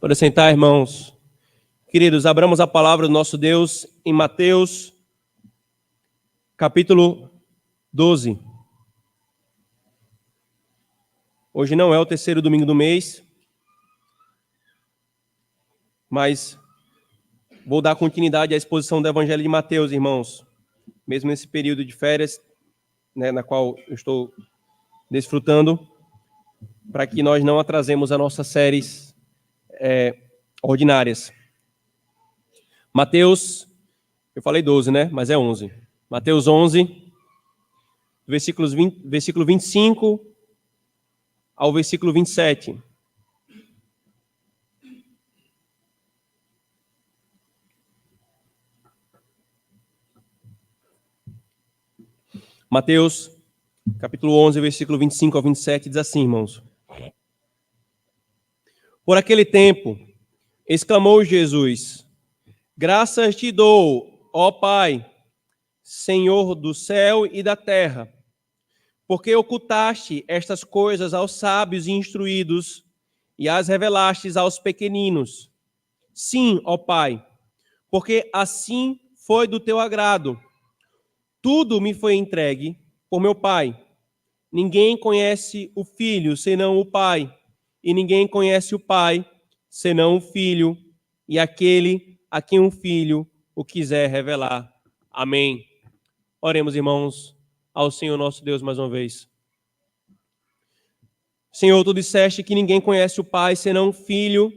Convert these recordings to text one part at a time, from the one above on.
Para sentar, irmãos. Queridos, abramos a palavra do nosso Deus em Mateus, capítulo 12. Hoje não é o terceiro domingo do mês, mas vou dar continuidade à exposição do Evangelho de Mateus, irmãos. Mesmo nesse período de férias, na qual eu estou desfrutando, para que nós não atrasemos as nossas séries ordinárias. Mateus, eu falei 12, mas é 11. Mateus 11, versículo 25 ao versículo 27. Mateus, capítulo 11, versículo 25 ao 27, diz assim, irmãos. Por aquele tempo, exclamou Jesus: Graças te dou, ó Pai, Senhor do céu e da terra, porque ocultaste estas coisas aos sábios e instruídos e as revelastes aos pequeninos. Sim, ó Pai, porque assim foi do teu agrado. Tudo me foi entregue por meu Pai. Ninguém conhece o Filho senão o Pai, e ninguém conhece o Pai senão o Filho, e aquele a quem o Filho o quiser revelar. Amém. Oremos, irmãos, ao Senhor nosso Deus mais uma vez. Senhor, tu disseste que ninguém conhece o Pai senão o Filho,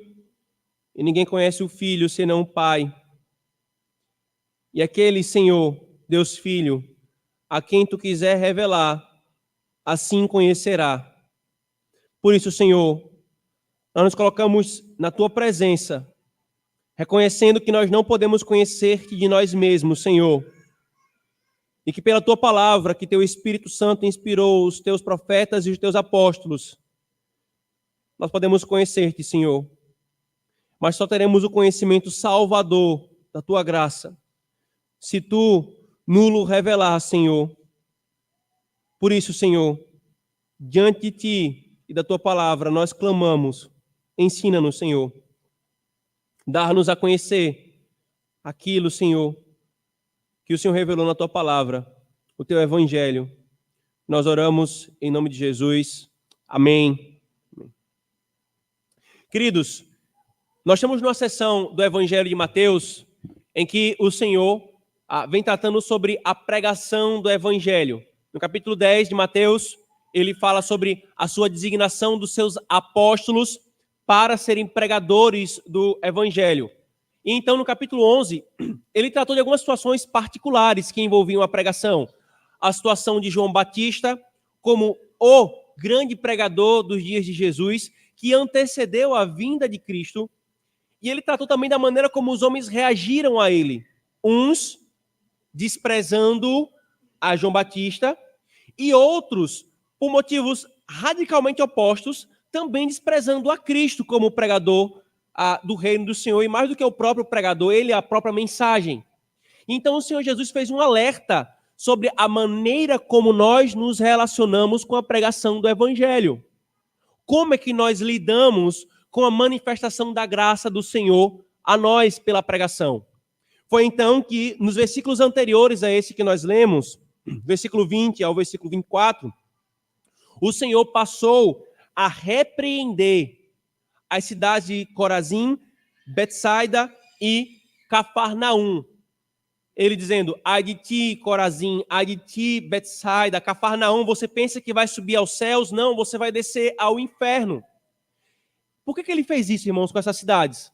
e ninguém conhece o Filho senão o Pai. E aquele, Senhor, Deus Filho, a quem tu quiser revelar, assim conhecerá. Por isso, Senhor, nós nos colocamos na tua presença, reconhecendo que nós não podemos conhecer de nós mesmos, Senhor, e que pela tua palavra, que teu Espírito Santo inspirou os teus profetas e os teus apóstolos, nós podemos conhecer-te, Senhor, mas só teremos o conhecimento salvador da tua graça, se tu nulo revelar, Senhor. Por isso, Senhor, diante de ti e da tua palavra, nós clamamos, ensina-nos, Senhor, dar-nos a conhecer aquilo, Senhor, que o Senhor revelou na tua palavra, o teu evangelho. Nós oramos em nome de Jesus. Amém. Queridos, nós estamos numa sessão do Evangelho de Mateus em que o Senhor vem tratando sobre a pregação do Evangelho. No capítulo 10 de Mateus, ele fala sobre a sua designação dos seus apóstolos para serem pregadores do Evangelho. E então, no capítulo 11, ele tratou de algumas situações particulares que envolviam a pregação. A situação de João Batista como o grande pregador dos dias de Jesus, que antecedeu a vinda de Cristo. E ele tratou também da maneira como os homens reagiram a ele. Uns desprezando a João Batista e outros, por motivos radicalmente opostos, também desprezando a Cristo como pregador do reino do Senhor, e mais do que o próprio pregador, ele é a própria mensagem. Então o Senhor Jesus fez um alerta sobre a maneira como nós nos relacionamos com a pregação do Evangelho. Como é que nós lidamos com a manifestação da graça do Senhor a nós pela pregação? Foi então que, nos versículos anteriores a esse que nós lemos, versículo 20 ao versículo 24, o Senhor passou a repreender as cidades de Corazim, Betsaida e Cafarnaum. Ele dizendo: ai de ti, Corazim, ai de ti, Betsaida, Cafarnaum, você pensa que vai subir aos céus? Não, você vai descer ao inferno. Por que ele fez isso, irmãos, com essas cidades?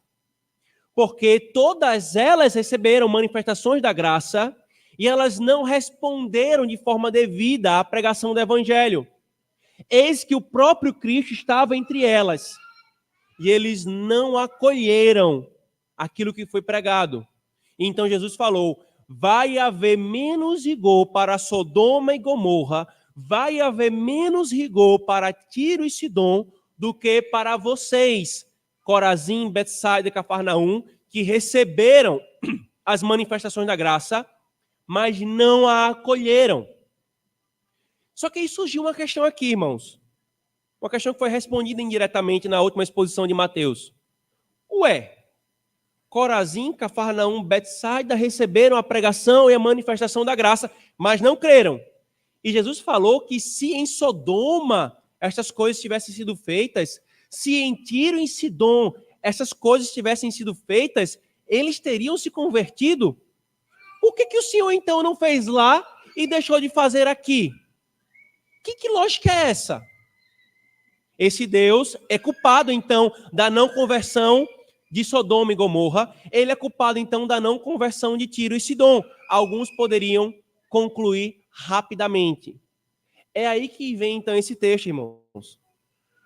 Porque todas elas receberam manifestações da graça e elas não responderam de forma devida à pregação do Evangelho. Eis que o próprio Cristo estava entre elas e eles não acolheram aquilo que foi pregado. Então Jesus falou: vai haver menos rigor para Sodoma e Gomorra, vai haver menos rigor para Tiro e Sidom do que para vocês, Corazim, Betsaida e Cafarnaum, que receberam as manifestações da graça, mas não a acolheram. Só que aí surgiu uma questão aqui, irmãos. Uma questão que foi respondida indiretamente na última exposição de Mateus. Ué, Corazim, Cafarnaum, Betsaida receberam a pregação e a manifestação da graça, mas não creram. E Jesus falou que se em Sodoma estas coisas tivessem sido feitas, se em Tiro e em Sidom essas coisas tivessem sido feitas, eles teriam se convertido. Por que o Senhor então não fez lá e deixou de fazer aqui? Que lógica é essa? Esse Deus é culpado então da não conversão de Sodoma e Gomorra. Ele é culpado então da não conversão de Tiro e Sidom. Alguns poderiam concluir rapidamente. É aí que vem então esse texto, irmãos.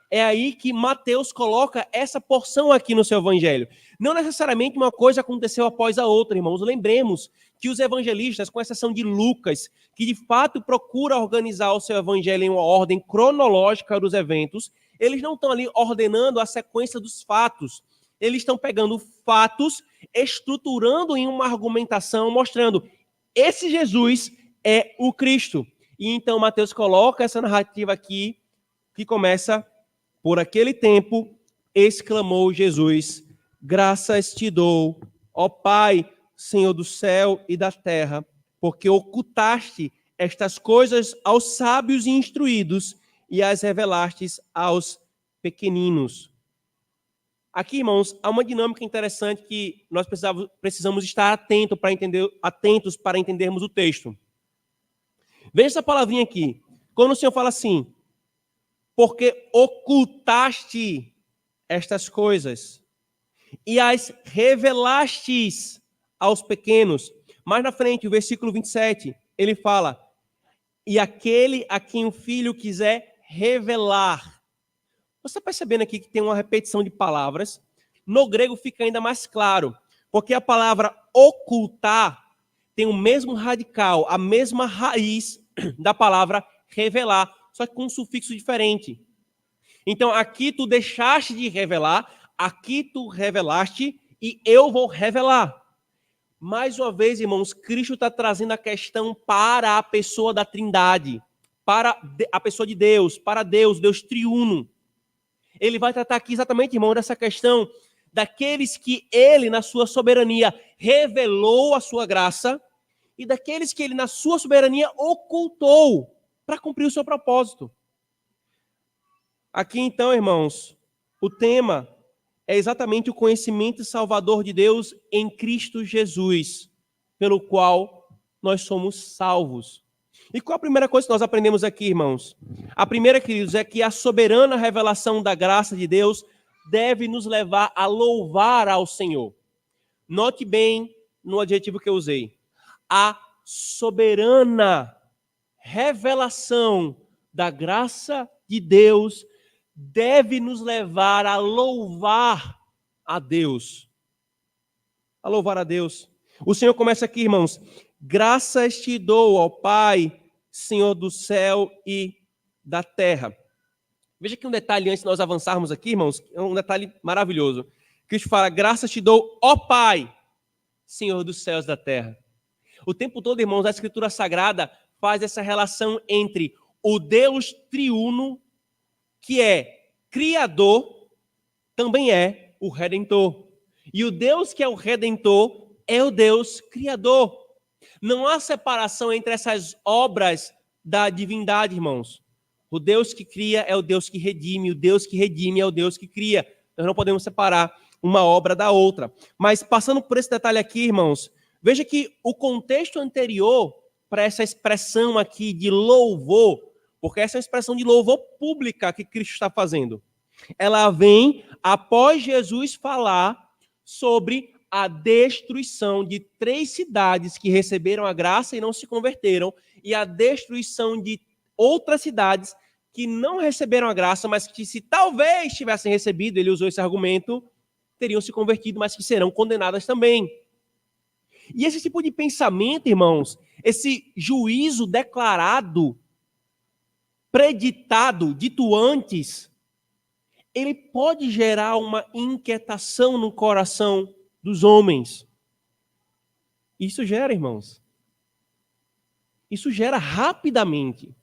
É aí que Mateus coloca essa porção aqui no seu evangelho. Não necessariamente uma coisa aconteceu após a outra, irmãos. Lembremos que os evangelistas, com exceção de Lucas, que de fato procura organizar o seu evangelho em uma ordem cronológica dos eventos, eles não estão ali ordenando a sequência dos fatos. Eles estão pegando fatos, estruturando em uma argumentação, mostrando esse Jesus é o Cristo. E então Mateus coloca essa narrativa aqui, que começa: por aquele tempo, exclamou Jesus, graças te dou, ó Pai, Senhor do céu e da terra, porque ocultaste estas coisas aos sábios e instruídos e as revelastes aos pequeninos. Aqui, irmãos, há uma dinâmica interessante que nós precisamos estar atentos para entendermos o texto. Veja essa palavrinha aqui. Quando o Senhor fala assim, porque ocultaste estas coisas e as revelastes aos pequenos. Mais na frente, o versículo 27, ele fala, e aquele a quem o filho quiser revelar. Você está percebendo aqui que tem uma repetição de palavras? No grego fica ainda mais claro, porque a palavra ocultar tem o mesmo radical, a mesma raiz da palavra revelar, só que com um sufixo diferente. Então, aqui tu deixaste de revelar, aqui tu revelaste e eu vou revelar. Mais uma vez, irmãos, Cristo está trazendo a questão para a pessoa da Trindade, para a pessoa de Deus, para Deus, Deus triuno. Ele vai tratar aqui exatamente, irmão, dessa questão daqueles que ele, na sua soberania, revelou a sua graça e daqueles que ele, na sua soberania, ocultou para cumprir o seu propósito. Aqui, então, irmãos, o tema é exatamente o conhecimento salvador de Deus em Cristo Jesus, pelo qual nós somos salvos. E qual a primeira coisa que nós aprendemos aqui, irmãos? A primeira, queridos, é que a soberana revelação da graça de Deus deve nos levar a louvar ao Senhor. Note bem no adjetivo que eu usei. A soberana revelação da graça de Deus deve nos levar a louvar a Deus. A louvar a Deus. O Senhor começa aqui, irmãos. Graças te dou, ó Pai, Senhor do céu e da terra. Veja aqui um detalhe antes de nós avançarmos aqui, irmãos. É um detalhe maravilhoso. Cristo fala, graças te dou, ó Pai, Senhor dos céus e da terra. O tempo todo, irmãos, a Escritura Sagrada faz essa relação entre o Deus triuno, que é Criador, também é o Redentor. E o Deus que é o Redentor é o Deus Criador. Não há separação entre essas obras da divindade, irmãos. O Deus que cria é o Deus que redime, o Deus que redime é o Deus que cria. Nós não podemos separar uma obra da outra. Mas passando por esse detalhe aqui, irmãos, veja que o contexto anterior para essa expressão aqui de louvor, porque essa é uma expressão de louvor pública que Cristo está fazendo. Ela vem após Jesus falar sobre a destruição de 3 cidades que receberam a graça e não se converteram, e a destruição de outras cidades que não receberam a graça, mas que se talvez tivessem recebido, ele usou esse argumento, teriam se convertido, mas que serão condenadas também. E esse tipo de pensamento, irmãos, esse juízo declarado, preditado, dito antes, ele pode gerar uma inquietação no coração dos homens. Isso gera, irmãos. Isso gera rapidamente.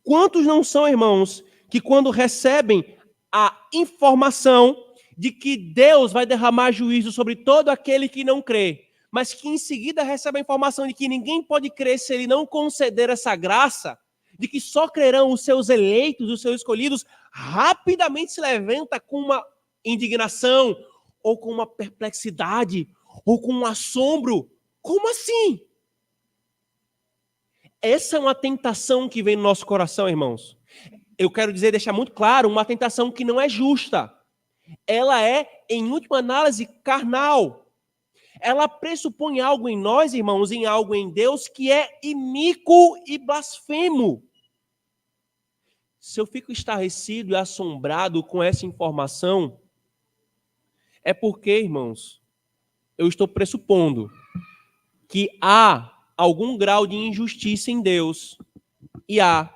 Quantos não são, irmãos, que quando recebem a informação de que Deus vai derramar juízo sobre todo aquele que não crê, mas que em seguida recebe a informação de que ninguém pode crer se ele não conceder essa graça, de que só crerão os seus eleitos, os seus escolhidos, rapidamente se levanta com uma indignação, ou com uma perplexidade, ou com um assombro. Como assim? Essa é uma tentação que vem no nosso coração, irmãos. Eu quero dizer, deixar muito claro, uma tentação que não é justa. Ela é, em última análise, carnal. Ela pressupõe algo em nós, irmãos, em algo em Deus que é iníquo e blasfemo. Se eu fico estarrecido e assombrado com essa informação, é porque, irmãos, eu estou pressupondo que há algum grau de injustiça em Deus e há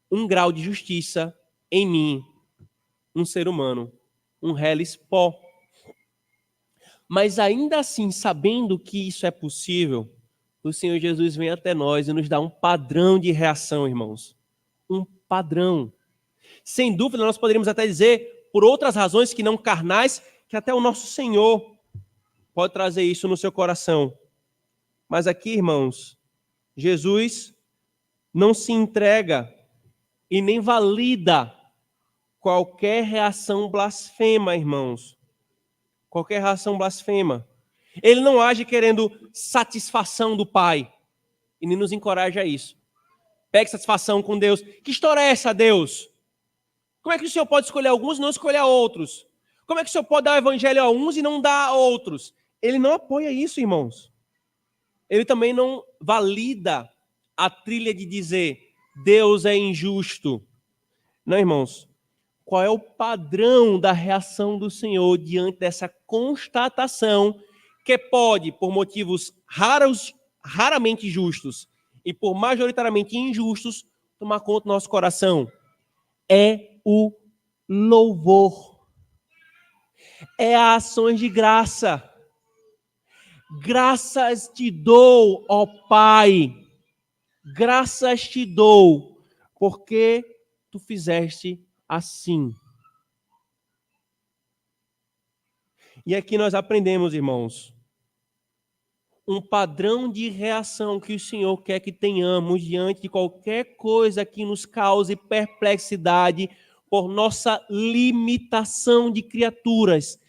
um grau de justiça em mim, um ser humano, um reles pó. Mas ainda assim, sabendo que isso é possível, o Senhor Jesus vem até nós e nos dá um padrão de reação, irmãos. Um padrão. Sem dúvida, nós poderíamos até dizer, por outras razões que não carnais, que até o nosso Senhor pode trazer isso no seu coração. Mas aqui, irmãos, Jesus não se entrega e nem valida qualquer reação blasfema, irmãos. Qualquer reação blasfema. Ele não age querendo satisfação do Pai. E nem nos encoraja a isso. Pegue satisfação com Deus. Que história é essa, Deus? Como é que o Senhor pode escolher alguns e não escolher outros? Como é que o Senhor pode dar o evangelho a uns e não dar a outros? Ele não apoia isso, irmãos. Ele também não valida a trilha de dizer Deus é injusto. Não, irmãos. Qual é o padrão da reação do Senhor diante dessa constatação que pode, por motivos raramente justos e por majoritariamente injustos, tomar conta do nosso coração? É o louvor. É a ações de graça. Graças te dou, ó Pai. Graças te dou, porque tu fizeste assim. E aqui nós aprendemos, irmãos, um padrão de reação que o Senhor quer que tenhamos diante de qualquer coisa que nos cause perplexidade por nossa limitação de criaturas.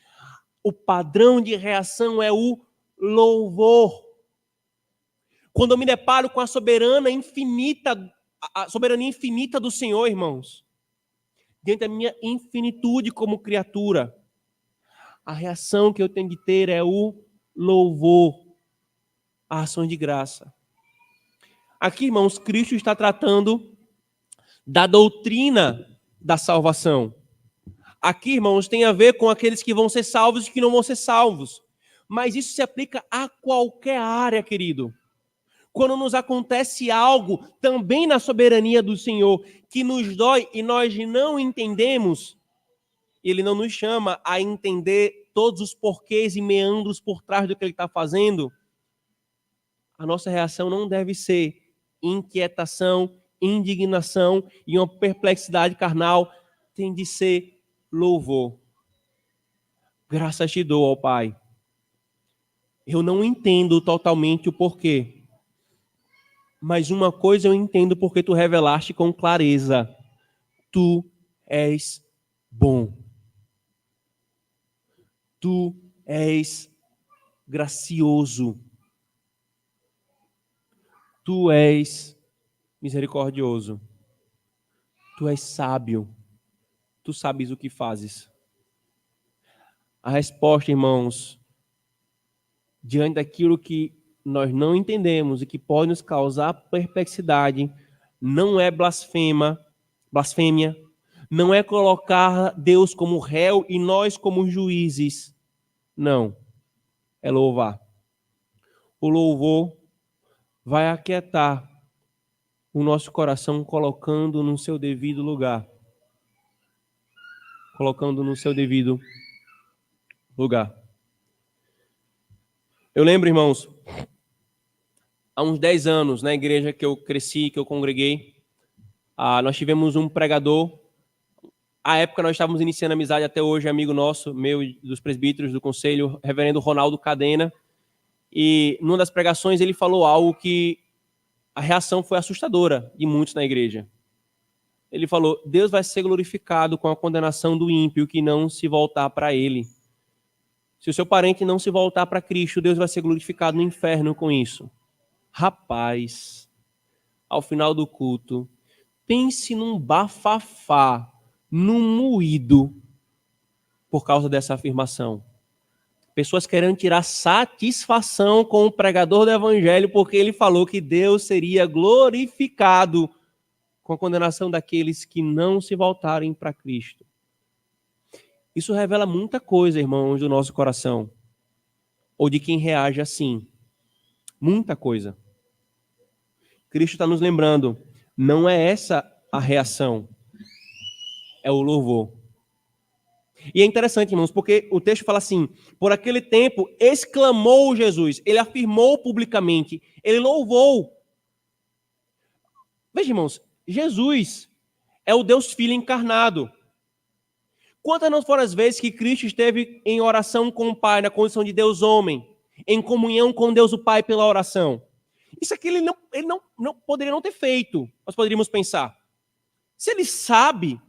O padrão de reação é o louvor. Quando eu me deparo com a soberania infinita do Senhor, irmãos, diante da minha infinitude como criatura, a reação que eu tenho de ter é o louvor, a ação de graça. Aqui, irmãos, Cristo está tratando da doutrina da salvação. Aqui, irmãos, tem a ver com aqueles que vão ser salvos e que não vão ser salvos. Mas isso se aplica a qualquer área, querido. Quando nos acontece algo, também na soberania do Senhor, que nos dói e nós não entendemos, Ele não nos chama a entender todos os porquês e meandros por trás do que Ele está fazendo. A nossa reação não deve ser inquietação, indignação e uma perplexidade carnal. Tem de ser louvor. Graças te dou, ó Pai. Eu não entendo totalmente o porquê. Mas uma coisa eu entendo porque tu revelaste com clareza. Tu és bom. Tu és gracioso. Tu és misericordioso. Tu és sábio. Tu sabes o que fazes. A resposta, irmãos, diante daquilo que nós não entendemos e que pode nos causar perplexidade, não é blasfêmia, não é colocar Deus como réu e nós como juízes. Não, é louvar. O louvor vai aquietar o nosso coração colocando no seu devido lugar. Colocando no seu devido lugar. Eu lembro, irmãos, há uns 10 anos, na igreja que eu cresci, que eu congreguei, nós tivemos um pregador À época nós estávamos iniciando amizade, até hoje, amigo nosso, meu e dos presbíteros do conselho, reverendo Ronaldo Cadena. E numa das pregações ele falou algo que a reação foi assustadora de muitos na igreja. Ele falou: Deus vai ser glorificado com a condenação do ímpio que não se voltar para ele. Se o seu parente não se voltar para Cristo, Deus vai ser glorificado no inferno com isso. Rapaz, ao final do culto, pense num bafafá, num moído por causa dessa afirmação. Pessoas querendo tirar satisfação com o pregador do evangelho porque ele falou que Deus seria glorificado com a condenação daqueles que não se voltarem para Cristo. Isso revela muita coisa, irmãos, do nosso coração, ou de quem reage assim. Muita coisa. Cristo está nos lembrando, não é essa a reação, é o louvor. E é interessante, irmãos, porque o texto fala assim: por aquele tempo exclamou Jesus, ele afirmou publicamente, ele louvou. Veja, irmãos, Jesus é o Deus Filho encarnado. Quantas não foram as vezes que Cristo esteve em oração com o Pai, na condição de Deus homem, em comunhão com Deus o Pai pela oração? Isso aqui ele não poderia não ter feito, nós poderíamos pensar. Se ele sabe,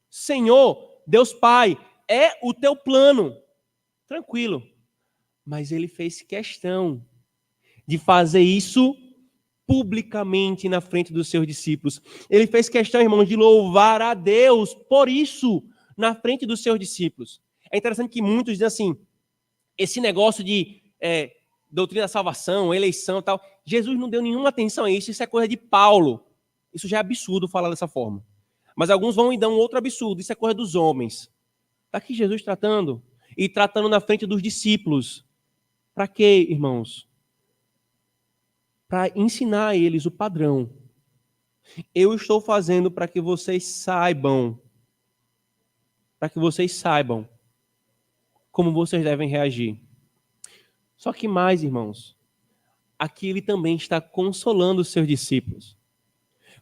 Senhor, Deus Pai, é o teu plano, tranquilo. Mas ele fez questão de fazer isso publicamente na frente dos seus discípulos. Ele fez questão, irmãos, de louvar a Deus por isso na frente dos seus discípulos. É interessante que muitos dizem assim, esse negócio de doutrina da salvação, eleição e tal, Jesus não deu nenhuma atenção a isso é coisa de Paulo. Isso já é absurdo falar dessa forma. Mas alguns vão e dão outro absurdo, isso é coisa dos homens. Está aqui Jesus tratando, e tratando na frente dos discípulos. Para quê, irmãos? Para ensinar a eles o padrão. Eu estou fazendo para que vocês saibam, como vocês devem reagir. Só que mais, irmãos, aqui ele também está consolando os seus discípulos.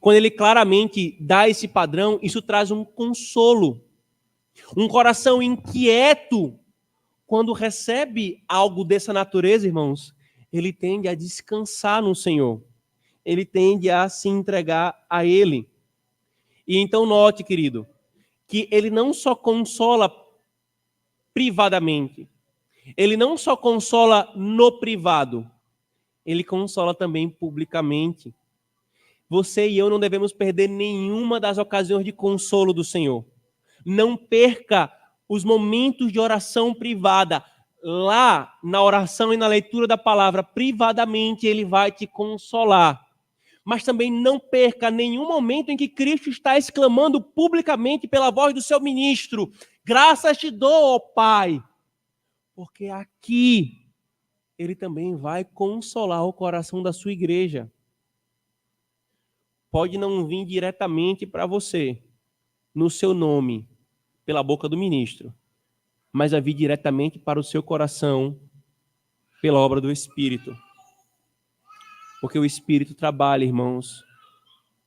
Quando ele claramente dá esse padrão, isso traz um consolo. Um coração inquieto, quando recebe algo dessa natureza, irmãos, ele tende a descansar no Senhor. Ele tende a se entregar a Ele. E então note, querido, que ele não só consola privadamente, ele não só consola no privado, ele consola também publicamente. Você e eu não devemos perder nenhuma das ocasiões de consolo do Senhor. Não perca os momentos de oração privada. Lá, na oração e na leitura da palavra, privadamente, ele vai te consolar. Mas também não perca nenhum momento em que Cristo está exclamando publicamente pela voz do seu ministro: graças te dou, ó Pai. Porque aqui ele também vai consolar o coração da sua igreja. Pode não vir diretamente para você, no seu nome, pela boca do ministro, mas vai vir diretamente para o seu coração, pela obra do Espírito. Porque o Espírito trabalha, irmãos,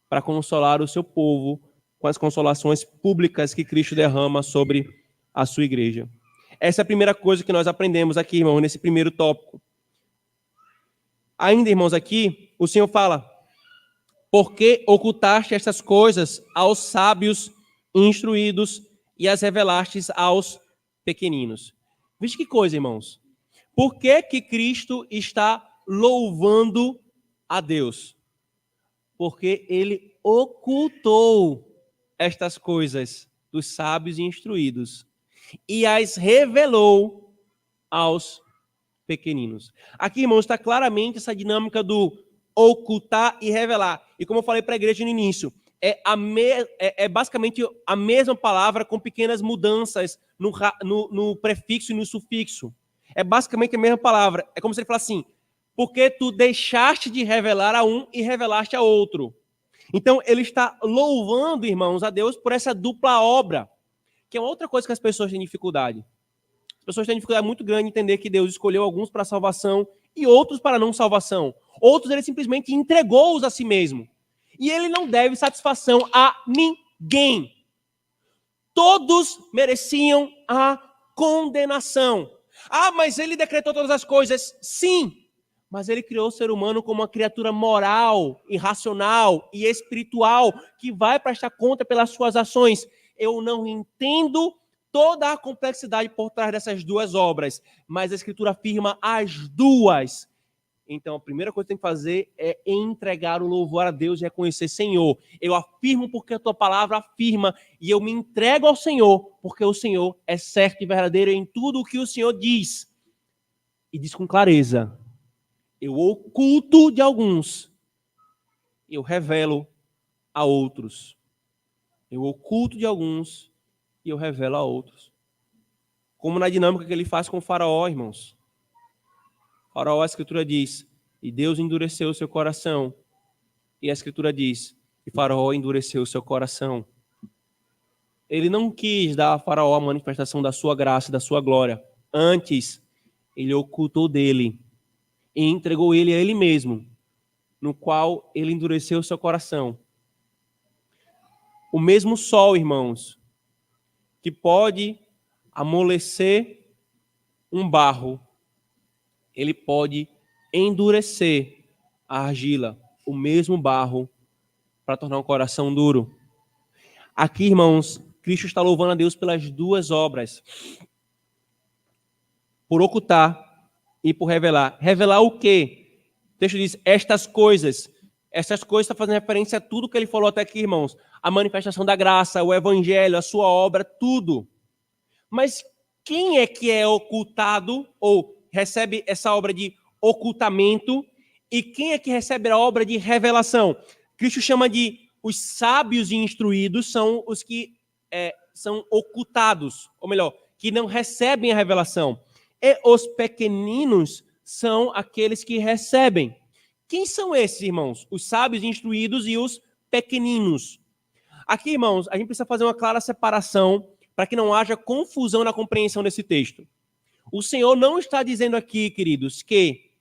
para consolar o seu povo com as consolações públicas que Cristo derrama sobre a sua igreja. Essa é a primeira coisa que nós aprendemos aqui, irmão, nesse primeiro tópico. Ainda, irmãos, aqui, o Senhor fala: por que ocultaste estas coisas aos sábios instruídos e as revelastes aos pequeninos? Veja que coisa, irmãos. Por que que Cristo está louvando a Deus? Porque ele ocultou estas coisas dos sábios e instruídos e as revelou aos pequeninos. Aqui, irmãos, está claramente essa dinâmica do ocultar e revelar. E como eu falei para a igreja no início, é basicamente a mesma palavra com pequenas mudanças no prefixo e no sufixo. É basicamente a mesma palavra. É como se ele falasse assim: porque tu deixaste de revelar a um e revelaste a outro. Então, ele está louvando, irmãos, a Deus por essa dupla obra, que é outra coisa que as pessoas têm dificuldade. As pessoas têm dificuldade muito grande em entender que Deus escolheu alguns para salvação e outros para não salvação. Outros ele simplesmente entregou-os a si mesmo. E ele não deve satisfação a ninguém. todos mereciam a condenação. Ah, mas ele decretou todas as coisas. Sim, mas ele criou o ser humano como uma criatura moral, irracional e espiritual que vai prestar conta pelas suas ações. Eu não entendo toda a complexidade por trás dessas duas obras, mas a Escritura afirma as duas. Então, a primeira coisa que tem que fazer é entregar o louvor a Deus e reconhecer: Senhor, eu afirmo porque a tua palavra afirma, e eu me entrego ao Senhor, porque o Senhor é certo e verdadeiro em tudo o que o Senhor diz. E diz com clareza: eu oculto de alguns, eu revelo a outros. Eu oculto de alguns e eu revelo a outros. Como na dinâmica que ele faz com o faraó, irmãos. O faraó, a Escritura diz, e Deus endureceu o seu coração. E a Escritura diz, e faraó endureceu o seu coração. Ele não quis dar a faraó a manifestação da sua graça, da sua glória. Antes, ele ocultou dele e entregou ele a ele mesmo, no qual ele endureceu o seu coração. O mesmo sol, irmãos, que pode amolecer um barro, ele pode endurecer a argila, o mesmo barro, para tornar um coração duro. Aqui, irmãos, Cristo está louvando a Deus pelas duas obras. Por ocultar e por revelar. Revelar o quê? O texto diz, estas coisas. Essas coisas está fazendo referência a tudo que ele falou até aqui, irmãos. A manifestação da graça, o evangelho, a sua obra, tudo. Mas quem é que é ocultado ou recebe essa obra de ocultamento e quem é que recebe a obra de revelação? Cristo chama de os sábios e instruídos são os que são ocultados, ou melhor, que não recebem a revelação. E os pequeninos são aqueles que recebem. Quem são esses, irmãos? Os sábios e instruídos e os pequeninos. Aqui, irmãos, a gente precisa fazer uma clara separação para que não haja confusão na compreensão desse texto. O Senhor não está dizendo aqui, queridos, que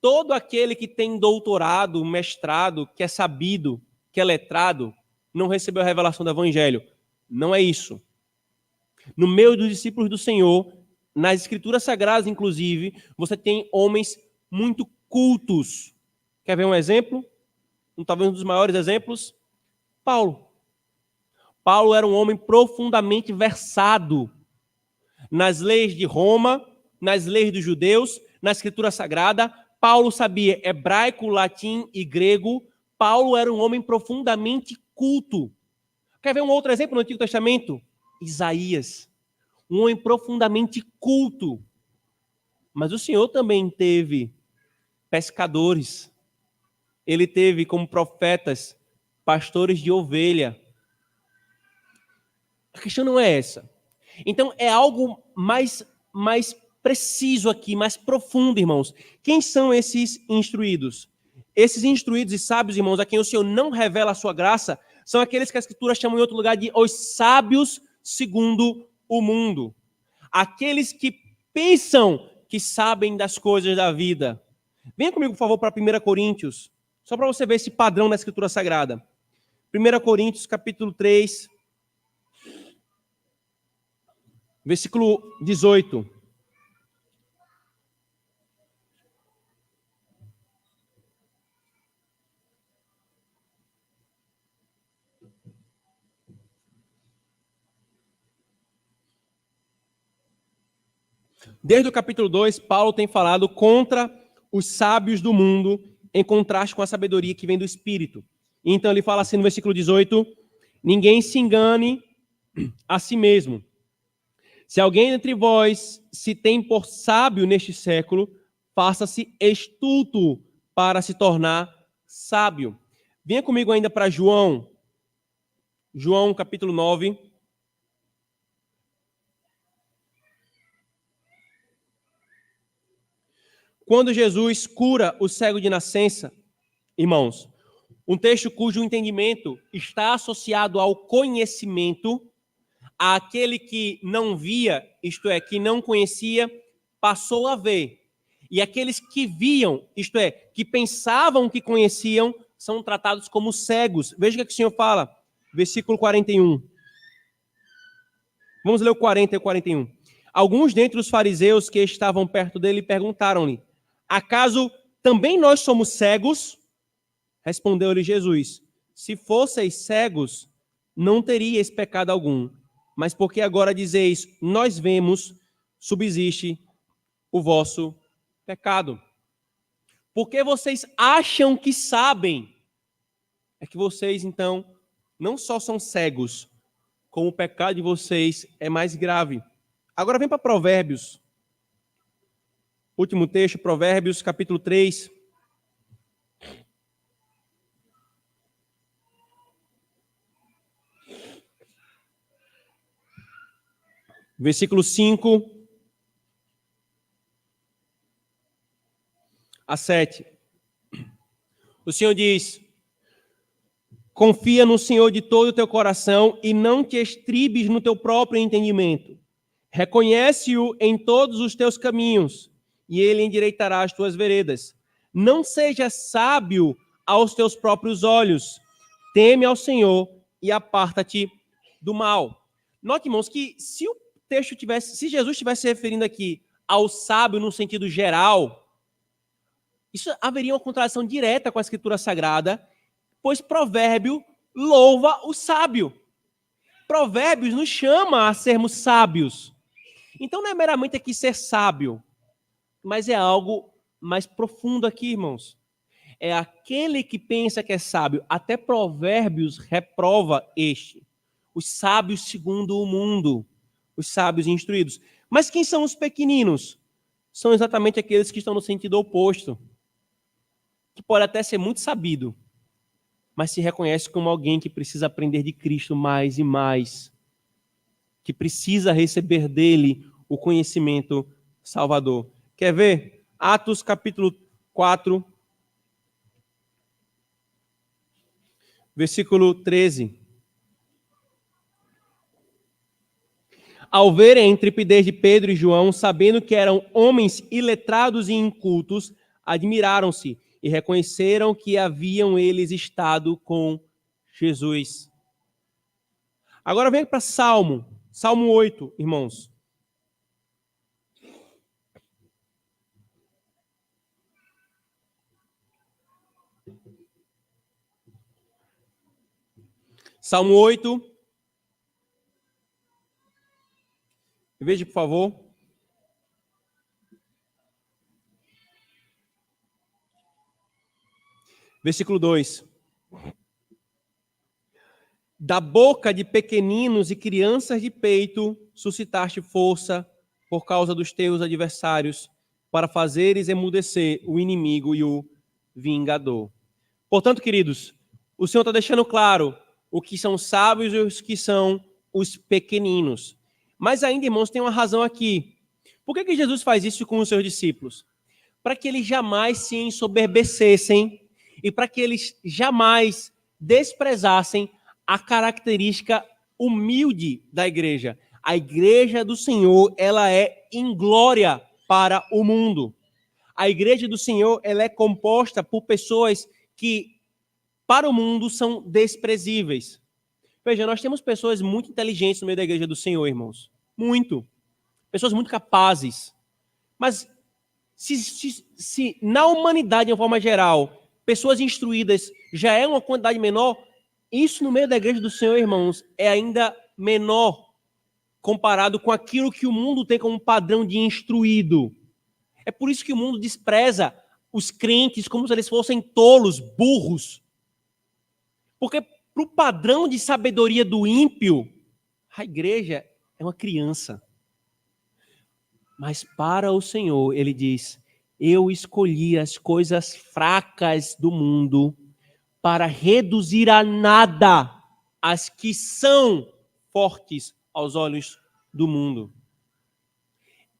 todo aquele que tem doutorado, mestrado, que é sabido, que é letrado, não recebeu a revelação do Evangelho. Não é isso. No meio dos discípulos do Senhor, nas Escrituras Sagradas, inclusive, você tem homens muito cultos. Quer ver um exemplo? Talvez um dos maiores exemplos? Paulo. Paulo era um homem profundamente versado nas leis de Roma, nas leis dos judeus, na Escritura Sagrada. Paulo sabia hebraico, latim e grego. Paulo era um homem profundamente culto. Quer ver um outro exemplo no Antigo Testamento? Isaías. Um homem profundamente culto. Mas o Senhor também teve pescadores. Ele teve como profetas pastores de ovelha. A questão não é essa. Então, é algo mais preciso aqui, mais profundo, irmãos. Quem são esses instruídos? Esses instruídos e sábios, irmãos, a quem o Senhor não revela a sua graça, são aqueles que a Escritura chama em outro lugar de os sábios segundo o mundo. Aqueles que pensam que sabem das coisas da vida. Venha comigo, por favor, para 1 Coríntios, só para você ver esse padrão da Escritura Sagrada. 1 Coríntios, capítulo 3, versículo 18. Desde o capítulo 2, Paulo tem falado contra os sábios do mundo, em contraste com a sabedoria que vem do Espírito. Então ele fala assim no versículo 18, ninguém se engane a si mesmo. Se alguém entre vós se tem por sábio neste século, faça-se estulto para se tornar sábio. Venha comigo ainda para João. João, capítulo 9. Quando Jesus cura o cego de nascença, irmãos, um texto cujo entendimento está associado ao conhecimento, aquele que não via, isto é, que não conhecia, passou a ver. E aqueles que viam, isto é, que pensavam que conheciam, são tratados como cegos. Veja o que o Senhor fala, versículo 41. Vamos ler o 40 e o 41. Alguns dentre os fariseus que estavam perto dele perguntaram-lhe: acaso também nós somos cegos? Respondeu-lhe Jesus: se fosseis cegos, não teríeis pecado algum. Mas porque agora dizeis, nós vemos, subsiste o vosso pecado. Porque vocês acham que sabem, é que vocês, então, não só são cegos, como o pecado de vocês é mais grave. Agora vem para Provérbios. Último texto, Provérbios, capítulo 3. Versículo 5 a 7. O Senhor diz: confia no Senhor de todo o teu coração e não te estribes no teu próprio entendimento. Reconhece-o em todos os teus caminhos e ele endireitará as tuas veredas. Não seja sábio aos teus próprios olhos. Teme ao Senhor e aparta-te do mal. Note, irmãos, que se Jesus estivesse se referindo aqui ao sábio no sentido geral, isso haveria uma contradição direta com a Escritura Sagrada, pois provérbio louva o sábio. Provérbios nos chama a sermos sábios. Então não é meramente aqui ser sábio, mas é algo mais profundo aqui, irmãos. É aquele que pensa que é sábio. Até Provérbios reprova este. Os sábios segundo o mundo. Os sábios instruídos. Mas quem são os pequeninos? São exatamente aqueles que estão no sentido oposto. Que pode até ser muito sabido, mas se reconhece como alguém que precisa aprender de Cristo mais e mais. Que precisa receber dele o conhecimento salvador. Quer ver? Atos capítulo 4, versículo 13. Ao verem a intrepidez de Pedro e João, sabendo que eram homens iletrados e incultos, admiraram-se e reconheceram que haviam eles estado com Jesus. Agora vem para Salmo 8, irmãos. Salmo 8. Veja, por favor. Versículo 2. Da boca de pequeninos e crianças de peito suscitaste força por causa dos teus adversários, para fazeres emudecer o inimigo e o vingador. Portanto, queridos, o Senhor está deixando claro o que são sábios e os que são os pequeninos. Mas ainda, irmãos, tem uma razão aqui. Por que Jesus faz isso com os seus discípulos? Para que eles jamais se ensoberbecessem e para que eles jamais desprezassem a característica humilde da igreja. A igreja do Senhor, ela é inglória para o mundo. A igreja do Senhor, ela é composta por pessoas que, para o mundo, são desprezíveis. Veja, nós temos pessoas muito inteligentes no meio da igreja do Senhor, irmãos. Muito. Pessoas muito capazes. Mas se na humanidade, de uma forma geral, pessoas instruídas já é uma quantidade menor, isso no meio da igreja do Senhor, irmãos, é ainda menor comparado com aquilo que o mundo tem como padrão de instruído. É por isso que o mundo despreza os crentes como se eles fossem tolos, burros. Porque para o padrão de sabedoria do ímpio, a igreja é uma criança. Mas para o Senhor, ele diz, eu escolhi as coisas fracas do mundo para reduzir a nada as que são fortes aos olhos do mundo.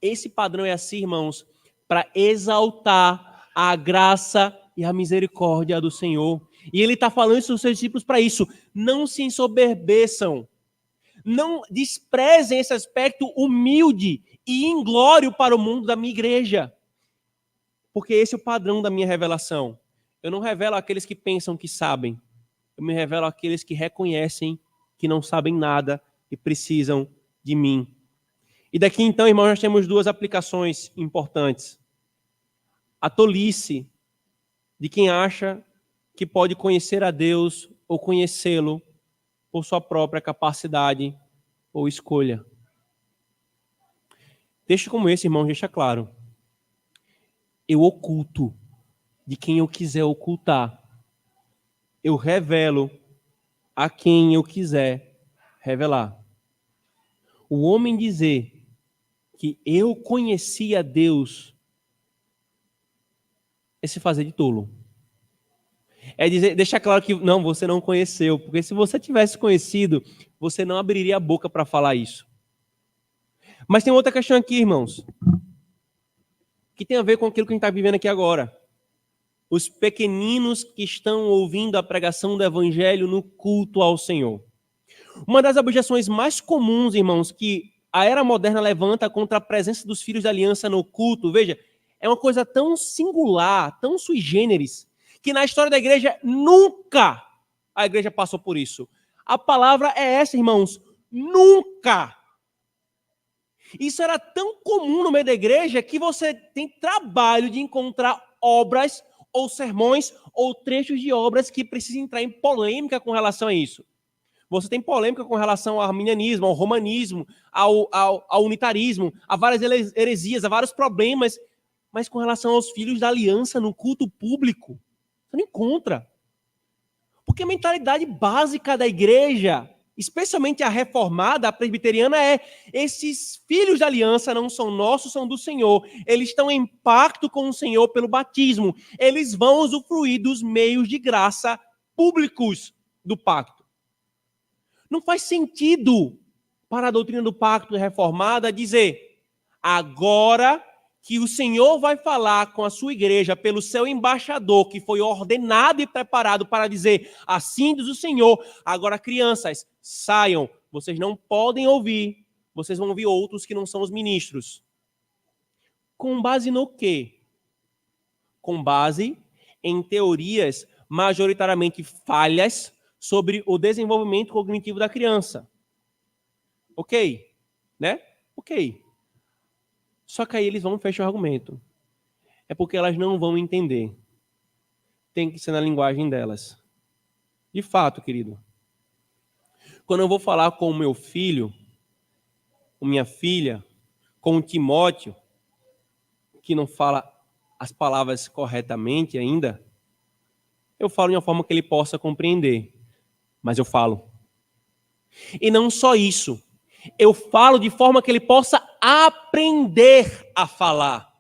Esse padrão é assim, irmãos, para exaltar a graça e a misericórdia do Senhor. E ele está falando isso aos seus discípulos para isso. Não se ensoberbeçam. Não desprezem esse aspecto humilde e inglório para o mundo da minha igreja. Porque esse é o padrão da minha revelação. Eu não revelo aqueles que pensam que sabem. Eu me revelo àqueles que reconhecem que não sabem nada e precisam de mim. E daqui então, irmãos, nós temos duas aplicações importantes. A tolice de quem acha que pode conhecer a Deus ou conhecê-lo por sua própria capacidade ou escolha. Texto como esse, irmãos, deixa claro. Eu oculto de quem eu quiser ocultar. Eu revelo a quem eu quiser revelar. O homem dizer que eu conhecia Deus é se fazer de tolo. É dizer, deixar claro que não, você não conheceu, porque se você tivesse conhecido, você não abriria a boca para falar isso. Mas tem outra questão aqui, irmãos, que tem a ver com aquilo que a gente está vivendo aqui agora. Os pequeninos que estão ouvindo a pregação do evangelho no culto ao Senhor. Uma das objeções mais comuns, irmãos, que a era moderna levanta contra a presença dos filhos da aliança no culto, veja, é uma coisa tão singular, tão sui generis, que na história da igreja nunca a igreja passou por isso. A palavra é essa, irmãos, nunca. Isso era tão comum no meio da igreja que você tem trabalho de encontrar obras ou sermões ou trechos de obras que precisam entrar em polêmica com relação a isso. Você tem polêmica com relação ao arminianismo, ao romanismo, ao unitarismo, a várias heresias, a vários problemas, mas com relação aos filhos da aliança no culto público, você não encontra. Porque a mentalidade básica da igreja, especialmente a reformada, a presbiteriana, é: esses filhos da aliança não são nossos, são do Senhor. Eles estão em pacto com o Senhor pelo batismo. Eles vão usufruir dos meios de graça públicos do pacto. Não faz sentido para a doutrina do pacto reformada dizer: agora que o Senhor vai falar com a sua igreja pelo seu embaixador, que foi ordenado e preparado para dizer: assim diz o Senhor, agora crianças, saiam, vocês não podem ouvir, vocês vão ouvir outros que não são os ministros. Com base no quê? Com base em teorias majoritariamente falhas sobre o desenvolvimento cognitivo da criança. Ok? Né? Ok. Só que aí eles vão fechar o argumento. É porque elas não vão entender. Tem que ser na linguagem delas. De fato, querido. Quando eu vou falar com o meu filho, com minha filha, com o Timóteo, que não fala as palavras corretamente ainda, eu falo de uma forma que ele possa compreender. Mas eu falo. E não só isso. Eu falo de forma que ele possa aprender a falar.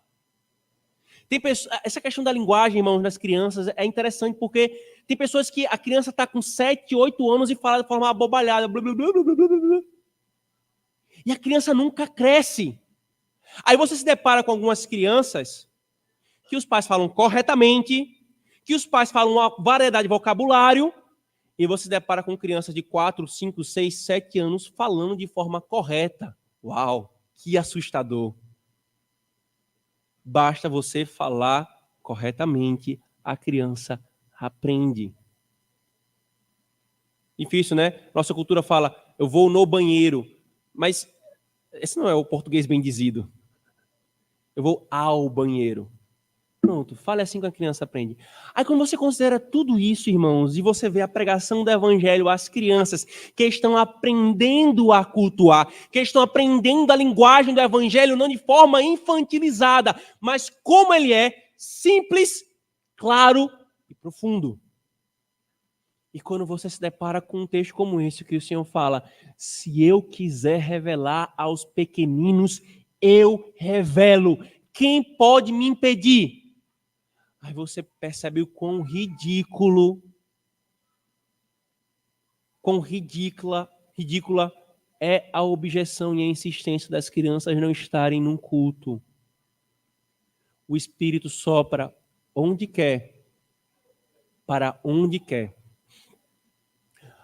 Essa questão da linguagem, irmãos, das crianças é interessante porque tem pessoas que a criança está com 7, 8 anos e fala de forma abobalhada. Blá, blá, blá, blá, blá, blá. E a criança nunca cresce. Aí você se depara com algumas crianças que os pais falam corretamente, que os pais falam uma variedade de vocabulário, e você se depara com crianças de 4, 5, 6, 7 anos falando de forma correta. Uau, que assustador. Basta você falar corretamente, a criança aprende. Difícil, né? Nossa cultura fala: eu vou no banheiro. Mas esse não é o português bem dizido. Eu vou ao banheiro. Pronto, fale assim que a criança aprende. Aí quando você considera tudo isso, irmãos, e você vê a pregação do evangelho às crianças que estão aprendendo a cultuar, que estão aprendendo a linguagem do evangelho não de forma infantilizada, mas como ele é, simples, claro e profundo. E quando você se depara com um texto como esse, que o Senhor fala: se eu quiser revelar aos pequeninos, eu revelo. Quem pode me impedir? Aí você percebe o quão ridícula é a objeção e a insistência das crianças não estarem num culto. O Espírito sopra onde quer, para onde quer.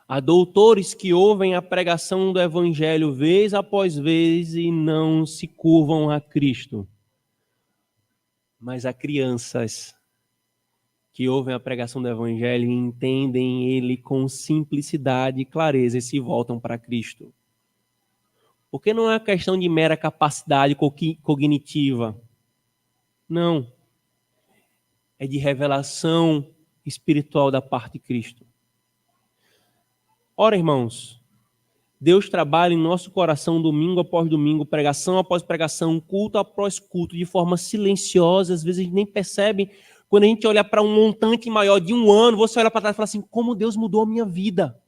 Há doutores que ouvem a pregação do Evangelho vez após vez e não se curvam a Cristo. Mas há crianças que ouvem a pregação do Evangelho e entendem ele com simplicidade e clareza e se voltam para Cristo. Porque não é uma questão de mera capacidade cognitiva. Não. É de revelação espiritual da parte de Cristo. Ora, irmãos, Deus trabalha em nosso coração domingo após domingo, pregação após pregação, culto após culto, de forma silenciosa. Às vezes a gente nem percebe. Quando a gente olha para um montante maior de um ano, você olha para trás e fala assim, como Deus mudou a minha vida.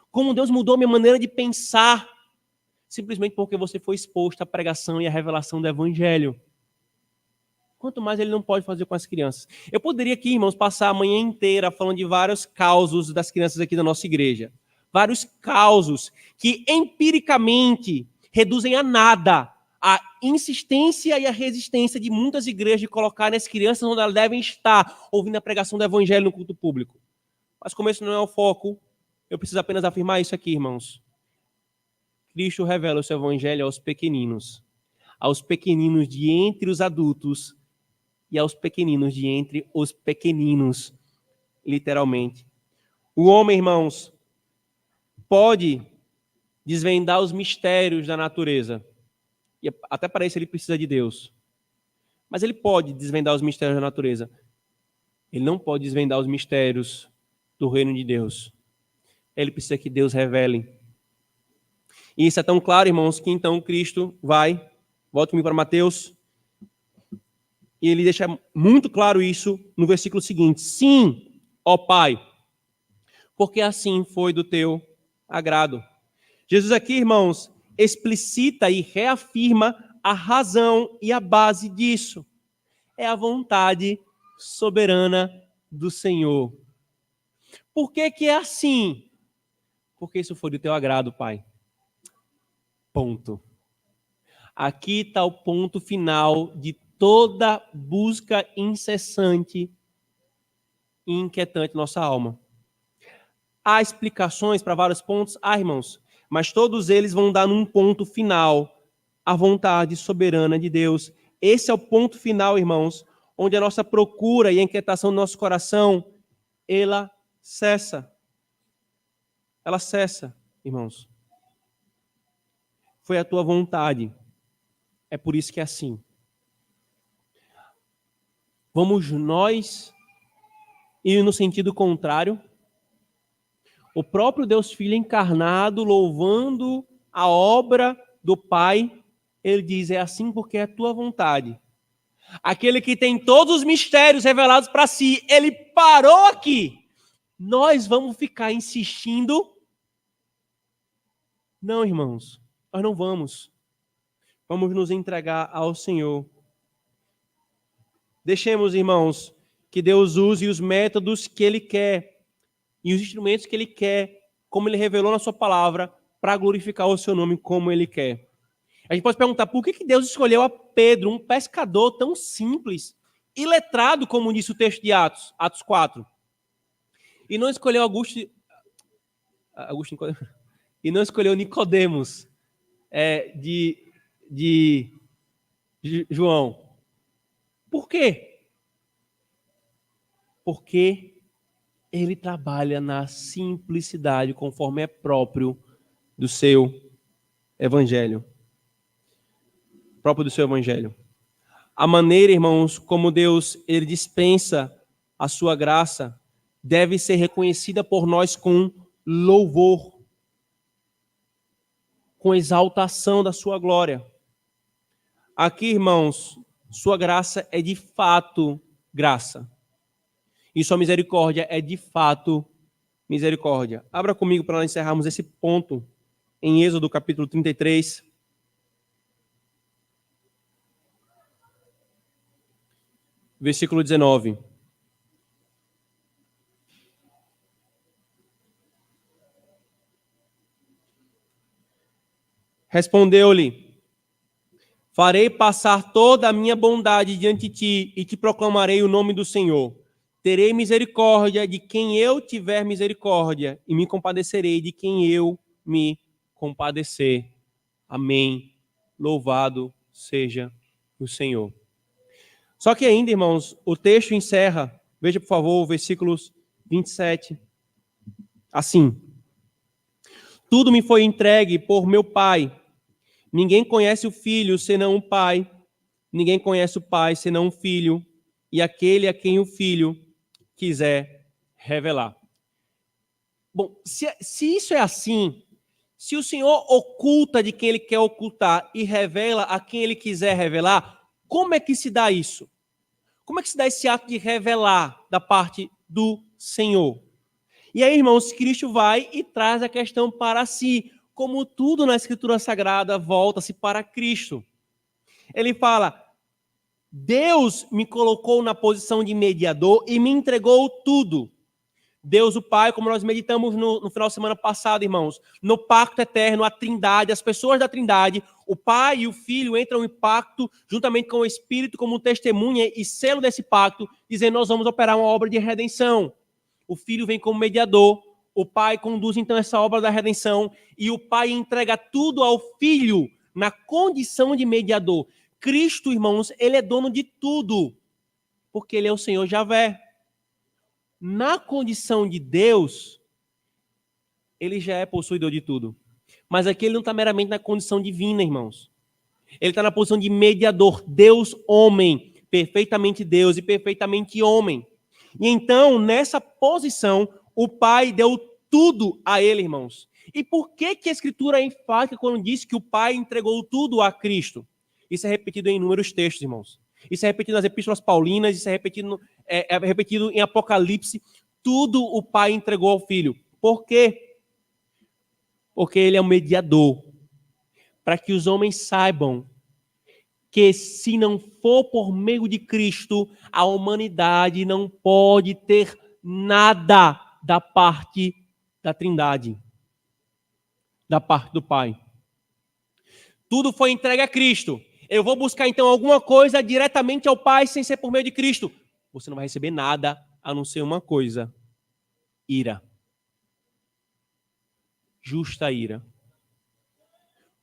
Como Deus mudou a minha maneira de pensar. Simplesmente porque você foi exposto à pregação e à revelação do Evangelho. Quanto mais ele não pode fazer com as crianças. Eu poderia aqui, irmãos, passar a manhã inteira falando de vários causos das crianças aqui da nossa igreja. Vários causos que empiricamente reduzem a nada a insistência e a resistência de muitas igrejas de colocar as crianças onde elas devem estar, ouvindo a pregação do Evangelho no culto público. Mas como esse não é o foco, eu preciso apenas afirmar isso aqui, irmãos. Cristo revela o seu Evangelho aos pequeninos de entre os adultos e aos pequeninos de entre os pequeninos, literalmente. O homem, irmãos, pode desvendar os mistérios da natureza. E até para isso ele precisa de Deus. Mas ele pode desvendar os mistérios da natureza. Ele não pode desvendar os mistérios do reino de Deus. Ele precisa que Deus revele. E isso é tão claro, irmãos, que então Cristo vai, volta comigo para Mateus, e ele deixa muito claro isso no versículo seguinte. Sim, ó Pai, porque assim foi do teu agrado. Jesus aqui, irmãos, explicita e reafirma a razão e a base disso. É a vontade soberana do Senhor. Por que que é assim? Porque isso foi do teu agrado, Pai. Ponto. Aqui está o ponto final de toda busca incessante e inquietante nossa alma. Há explicações para vários pontos? Irmãos, mas todos eles vão dar num ponto final, a vontade soberana de Deus. Esse é o ponto final, irmãos, onde a nossa procura e a inquietação do nosso coração, ela cessa. Ela cessa, irmãos. Foi a tua vontade. É por isso que é assim. Vamos nós ir no sentido contrário? O próprio Deus Filho encarnado, louvando a obra do Pai, ele diz, é assim porque é a tua vontade. Aquele que tem todos os mistérios revelados para si, ele parou aqui. Nós vamos ficar insistindo? Não, irmãos, nós não vamos. Vamos nos entregar ao Senhor. Deixemos, irmãos, que Deus use os métodos que Ele quer e os instrumentos que Ele quer, como Ele revelou na sua palavra, para glorificar o seu nome como Ele quer. A gente pode perguntar, por que Deus escolheu a Pedro, um pescador tão simples, iletrado, como disse o texto de Atos 4, e não escolheu e não escolheu Nicodemos de João. Por quê? Porque ele trabalha na simplicidade, conforme é próprio do seu evangelho. Próprio do seu evangelho. A maneira, irmãos, como Deus ele dispensa a sua graça, deve ser reconhecida por nós com louvor, com exaltação da sua glória. Aqui, irmãos, sua graça é de fato graça. E sua misericórdia é de fato misericórdia. Abra comigo para nós encerrarmos esse ponto em Êxodo capítulo 33. Versículo 19. Respondeu-lhe: farei passar toda a minha bondade diante de ti e te proclamarei o nome do Senhor. Terei misericórdia de quem eu tiver misericórdia e me compadecerei de quem eu me compadecer. Amém. Louvado seja o Senhor. Só que ainda, irmãos, o texto encerra, veja por favor, versículos 27. Assim: tudo me foi entregue por meu Pai. Ninguém conhece o Filho senão o Pai. Ninguém conhece o Pai senão o Filho, e aquele a quem o Filho quiser revelar. Bom, se isso é assim, se o Senhor oculta de quem Ele quer ocultar e revela a quem Ele quiser revelar, como é que se dá isso? Como é que se dá esse ato de revelar da parte do Senhor? E aí, irmãos, Cristo vai e traz a questão para si. Como tudo na Escritura Sagrada volta-se para Cristo. Ele fala: Deus me colocou na posição de mediador e me entregou tudo. Deus o Pai, como nós meditamos no final de semana passada, irmãos, no pacto eterno, a Trindade, as pessoas da Trindade, o Pai e o Filho entram em pacto juntamente com o Espírito como testemunha e selo desse pacto, dizendo: nós vamos operar uma obra de redenção. O Filho vem como mediador, o Pai conduz então essa obra da redenção e o Pai entrega tudo ao Filho na condição de mediador. Cristo, irmãos, ele é dono de tudo, porque ele é o Senhor Javé. Na condição de Deus, ele já é possuidor de tudo. Mas aqui ele não está meramente na condição divina, irmãos. Ele está na posição de mediador, Deus, homem, perfeitamente Deus e perfeitamente homem. E então, nessa posição, o Pai deu tudo a ele, irmãos. E por que a Escritura é enfática quando diz que o Pai entregou tudo a Cristo? Isso é repetido em inúmeros textos, irmãos. Isso é repetido nas epístolas paulinas, isso é repetido em Apocalipse. Tudo o Pai entregou ao Filho. Por quê? Porque ele é o mediador. Para que os homens saibam que se não for por meio de Cristo, a humanidade não pode ter nada da parte da Trindade, da parte do Pai. Tudo foi entregue a Cristo. Eu vou buscar então alguma coisa diretamente ao Pai sem ser por meio de Cristo. Você não vai receber nada a não ser uma coisa: ira. Justa ira.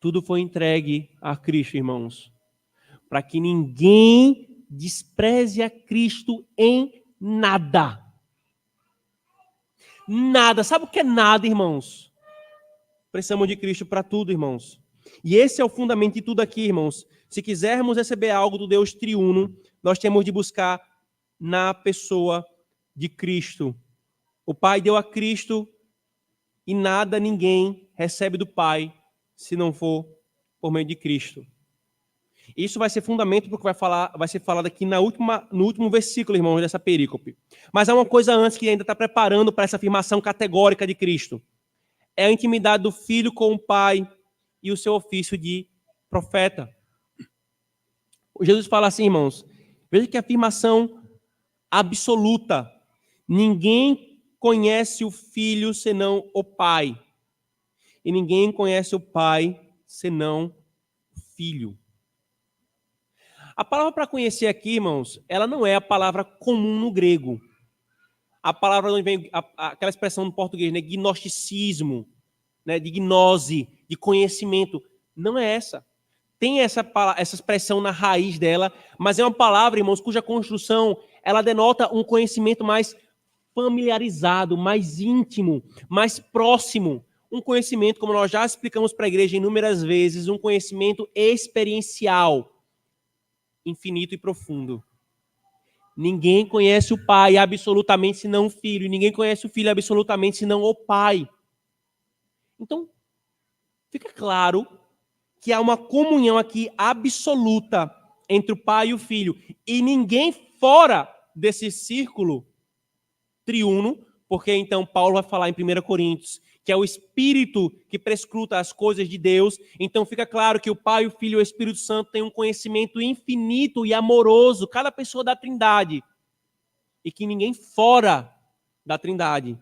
Tudo foi entregue a Cristo, irmãos, para que ninguém despreze a Cristo em nada. Nada. Sabe o que é nada, irmãos? Precisamos de Cristo para tudo, irmãos. E esse é o fundamento de tudo aqui, irmãos. Se quisermos receber algo do Deus triuno, nós temos de buscar na pessoa de Cristo. O Pai deu a Cristo e nada, ninguém recebe do Pai se não for por meio de Cristo. Isso vai ser fundamento porque vai ser falado aqui no último versículo, irmãos, dessa perícope. Mas há uma coisa antes que ainda está preparando para essa afirmação categórica de Cristo. É a intimidade do Filho com o Pai e o seu ofício de profeta. Jesus fala assim, irmãos, veja que afirmação absoluta. Ninguém conhece o Filho senão o Pai. E ninguém conhece o Pai senão o Filho. A palavra para conhecer aqui, irmãos, ela não é a palavra comum no grego. A palavra onde vem aquela expressão no português, né, gnosticismo, né, de gnose, de conhecimento. Não é essa. Tem essa expressão na raiz dela, mas é uma palavra, irmãos, cuja construção ela denota um conhecimento mais familiarizado, mais íntimo, mais próximo. Um conhecimento, como nós já explicamos para a igreja inúmeras vezes, um conhecimento experiencial, infinito e profundo. Ninguém conhece o Pai absolutamente senão o Filho, e ninguém conhece o Filho absolutamente senão o Pai. Então, fica claro que há uma comunhão aqui absoluta entre o Pai e o Filho, e ninguém fora desse círculo triuno, porque então Paulo vai falar em 1 Coríntios que é o Espírito que prescruta as coisas de Deus. Então fica claro que o Pai, o Filho e o Espírito Santo têm um conhecimento infinito e amoroso, cada pessoa da Trindade, e que ninguém fora da Trindade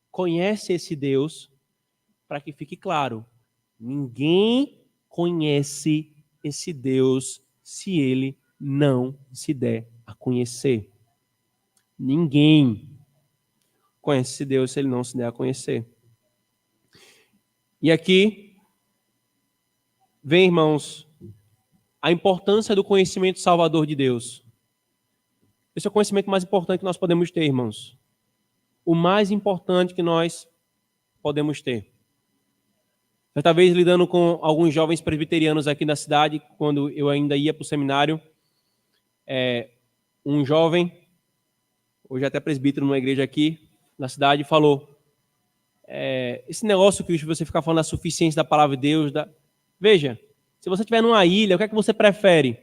conhece esse Deus, para que fique claro, ninguém conhece esse Deus se ele não se der a conhecer. Ninguém conhece esse Deus se ele não se der a conhecer. E aqui vem, irmãos, a importância do conhecimento salvador de Deus. Esse é o conhecimento mais importante que nós podemos ter, irmãos. O mais importante que nós podemos ter. Certa vez, lidando com alguns jovens presbiterianos aqui na cidade, quando eu ainda ia para o seminário, um jovem, hoje até presbítero numa igreja aqui na cidade, falou: esse negócio que você fica falando da suficiência da palavra de Deus, veja, se você estiver numa ilha, o que é que você prefere?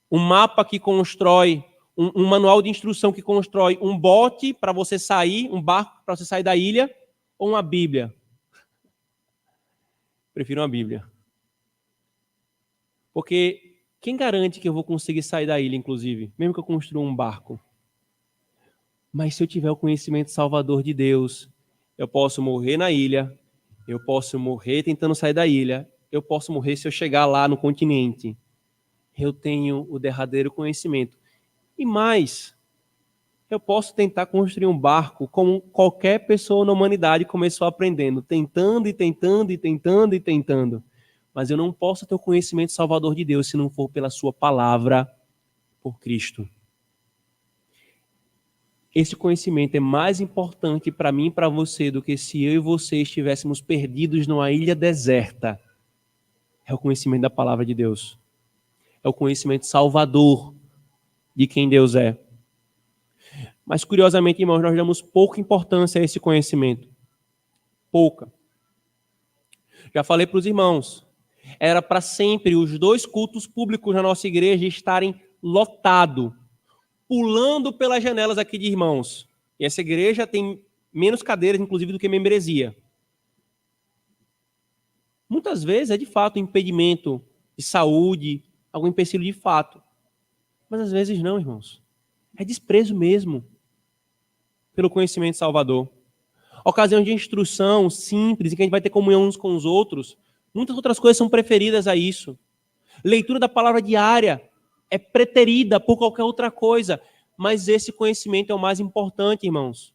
Um mapa que constrói, um manual de instrução que constrói um bote para você sair, um barco para você sair da ilha, ou uma Bíblia? Prefiro uma Bíblia. Porque quem garante que eu vou conseguir sair da ilha, inclusive, mesmo que eu construa um barco? Mas se eu tiver o conhecimento salvador de Deus, eu posso morrer na ilha, eu posso morrer tentando sair da ilha, eu posso morrer se eu chegar lá no continente. Eu tenho o derradeiro conhecimento. E mais, eu posso tentar construir um barco como qualquer pessoa na humanidade começou aprendendo, tentando e tentando e tentando e tentando. Mas eu não posso ter o conhecimento salvador de Deus se não for pela sua palavra, por Cristo. Esse conhecimento é mais importante para mim e para você do que se eu e você estivéssemos perdidos numa ilha deserta. É o conhecimento da palavra de Deus. É o conhecimento salvador de quem Deus é. Mas, curiosamente, irmãos, nós damos pouca importância a esse conhecimento. Pouca. Já falei para os irmãos, era para sempre os 2 cultos públicos na nossa igreja estarem lotados, pulando pelas janelas aqui de irmãos. E essa igreja tem menos cadeiras, inclusive, do que membresia. Muitas vezes é, de fato, um impedimento de saúde, algum empecilho de fato. Mas, às vezes, não, irmãos. É desprezo mesmo pelo conhecimento salvador. Ocasião de instrução simples, em que a gente vai ter comunhão uns com os outros. Muitas outras coisas são preferidas a isso. Leitura da palavra diária é preterida por qualquer outra coisa. Mas esse conhecimento é o mais importante, irmãos.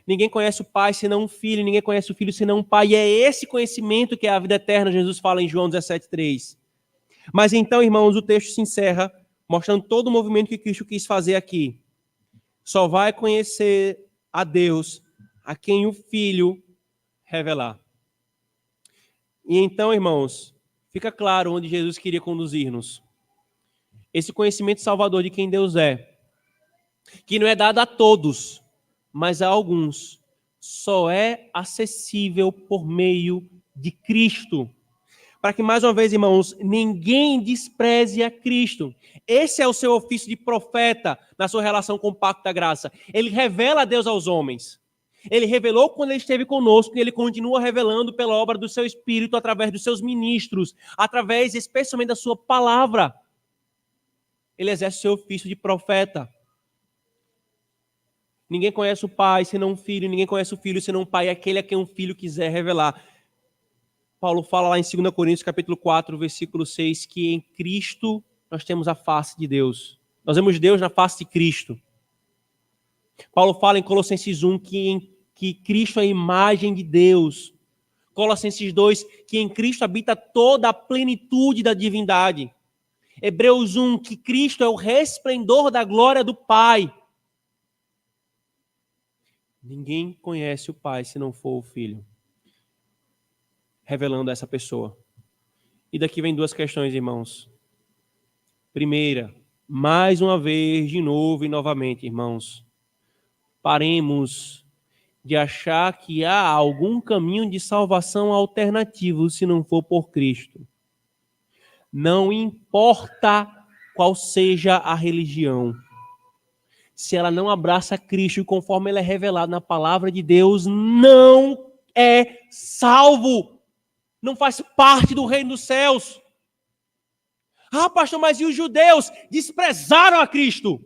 Ninguém conhece o Pai senão o Filho, ninguém conhece o Filho senão o Pai. E é esse conhecimento que é a vida eterna, Jesus fala em João 17,3. Mas então, irmãos, o texto se encerra mostrando todo o movimento que Cristo quis fazer aqui. Só vai conhecer a Deus a quem o Filho revelar. E então, irmãos, fica claro onde Jesus queria conduzir-nos. Esse conhecimento salvador de quem Deus é, que não é dado a todos, mas a alguns, só é acessível por meio de Cristo. Para que, mais uma vez, irmãos, ninguém despreze a Cristo. Esse é o seu ofício de profeta na sua relação com o pacto da graça. Ele revela a Deus aos homens. Ele revelou quando ele esteve conosco e ele continua revelando pela obra do seu Espírito, através dos seus ministros, através especialmente da sua palavra. Ele exerce o seu ofício de profeta. Ninguém conhece o Pai senão o Filho, ninguém conhece o Filho senão o Pai, aquele a quem o Filho quiser revelar. Paulo fala lá em 2 Coríntios, capítulo 4, versículo 6, que em Cristo nós temos a face de Deus. Nós vemos Deus na face de Cristo. Paulo fala em Colossenses 1 que Cristo é a imagem de Deus. Colossenses 2, que em Cristo habita toda a plenitude da divindade. Hebreus 1, que Cristo é o resplendor da glória do Pai. Ninguém conhece o Pai se não for o Filho, revelando a essa pessoa. E daqui vem 2 questões, irmãos. Primeira, mais uma vez, de novo e novamente, irmãos, paremos de achar que há algum caminho de salvação alternativo se não for por Cristo. Não importa qual seja a religião, se ela não abraça Cristo conforme ele é revelado na palavra de Deus, não é salvo. Não faz parte do reino dos céus. Ah, pastor, mas e os judeus desprezaram a Cristo?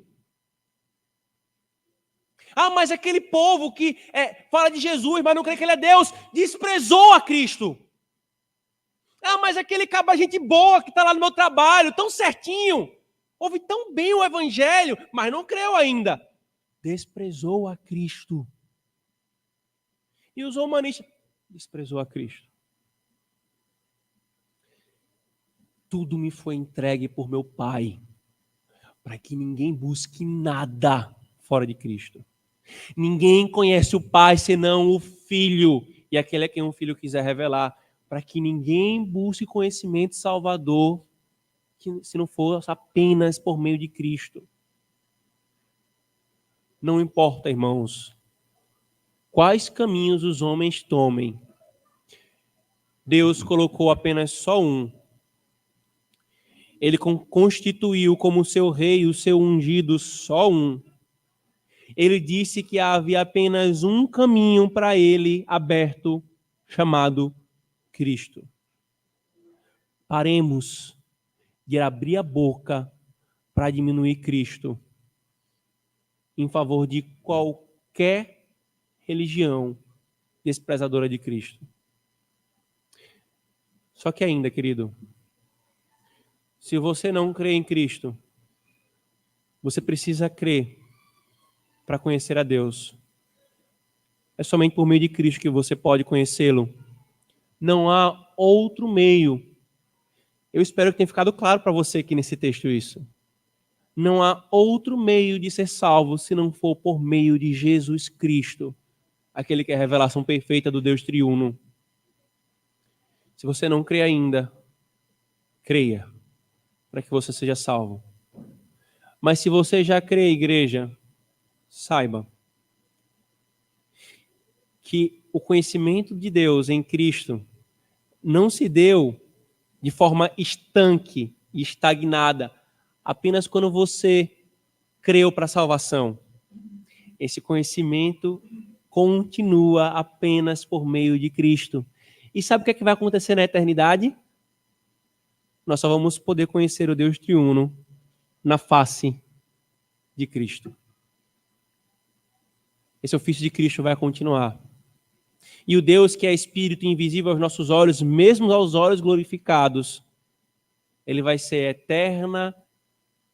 Ah, mas aquele povo que fala de Jesus, mas não crê que ele é Deus, desprezou a Cristo. Ah, mas aquele caba gente boa que está lá no meu trabalho, tão certinho, ouve tão bem o evangelho, mas não creu ainda. Desprezou a Cristo. E os humanistas desprezou a Cristo. Tudo me foi entregue por meu Pai, para que ninguém busque nada fora de Cristo. Ninguém conhece o Pai senão o Filho, e aquele a quem o Filho quiser revelar, para que ninguém busque conhecimento salvador se não for apenas por meio de Cristo. Não importa, irmãos, quais caminhos os homens tomem, Deus colocou apenas só um. Ele constituiu como seu rei o seu ungido só um. Ele disse que havia apenas um caminho para ele aberto, chamado Cristo. Paremos de abrir a boca para diminuir Cristo em favor de qualquer religião desprezadora de Cristo. Só que ainda, querido, se você não crê em Cristo, você precisa crer para conhecer a Deus. É somente por meio de Cristo que você pode conhecê-lo. Não há outro meio. Eu espero que tenha ficado claro para você aqui nesse texto isso. Não há outro meio de ser salvo se não for por meio de Jesus Cristo, aquele que é a revelação perfeita do Deus triuno. Se você não crê ainda, creia, para que você seja salvo. Mas se você já crê, igreja, saiba que o conhecimento de Deus em Cristo não se deu de forma estanque e estagnada, apenas quando você creu para a salvação. Esse conhecimento continua apenas por meio de Cristo. E sabe o que é que vai acontecer na eternidade? Nós só vamos poder conhecer o Deus triuno na face de Cristo. Esse ofício de Cristo vai continuar. E o Deus que é espírito invisível aos nossos olhos, mesmo aos olhos glorificados, ele vai ser eterna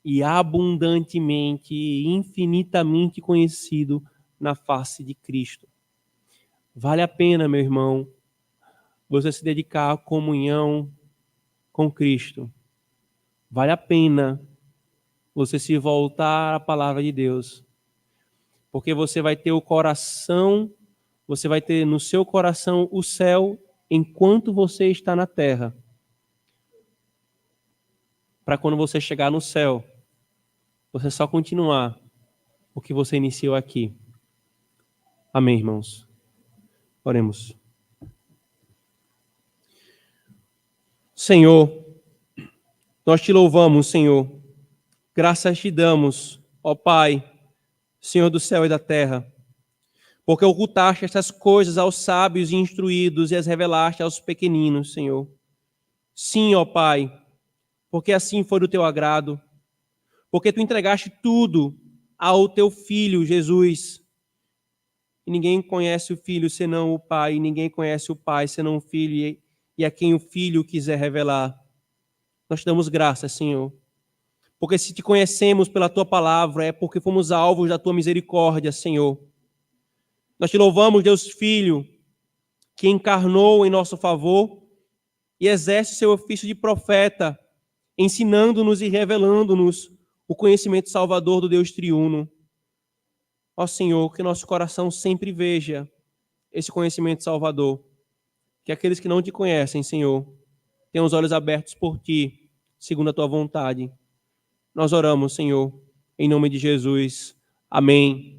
e abundantemente e infinitamente conhecido na face de Cristo. Vale a pena, meu irmão, você se dedicar à comunhão com Cristo. Vale a pena você se voltar à palavra de Deus. Porque você vai ter o coração, você vai ter no seu coração o céu enquanto você está na terra. Para quando você chegar no céu, você só continuar o que você iniciou aqui. Amém, irmãos? Oremos. Senhor, nós te louvamos, Senhor. Graças te damos, ó Pai, Senhor do céu e da terra, porque ocultaste estas coisas aos sábios e instruídos e as revelaste aos pequeninos, Senhor. Sim, ó Pai, porque assim foi do teu agrado, porque tu entregaste tudo ao teu Filho, Jesus. E ninguém conhece o Filho senão o Pai, e ninguém conhece o Pai senão o Filho, e a quem o Filho quiser revelar. Nós te damos graças, Senhor. Porque se te conhecemos pela tua palavra, é porque fomos alvos da tua misericórdia, Senhor. Nós te louvamos, Deus Filho, que encarnou em nosso favor e exerce seu ofício de profeta, ensinando-nos e revelando-nos o conhecimento salvador do Deus triuno. Ó Senhor, que nosso coração sempre veja esse conhecimento salvador. Que aqueles que não te conhecem, Senhor, tenham os olhos abertos por ti, segundo a tua vontade. Nós oramos, Senhor, em nome de Jesus. Amém.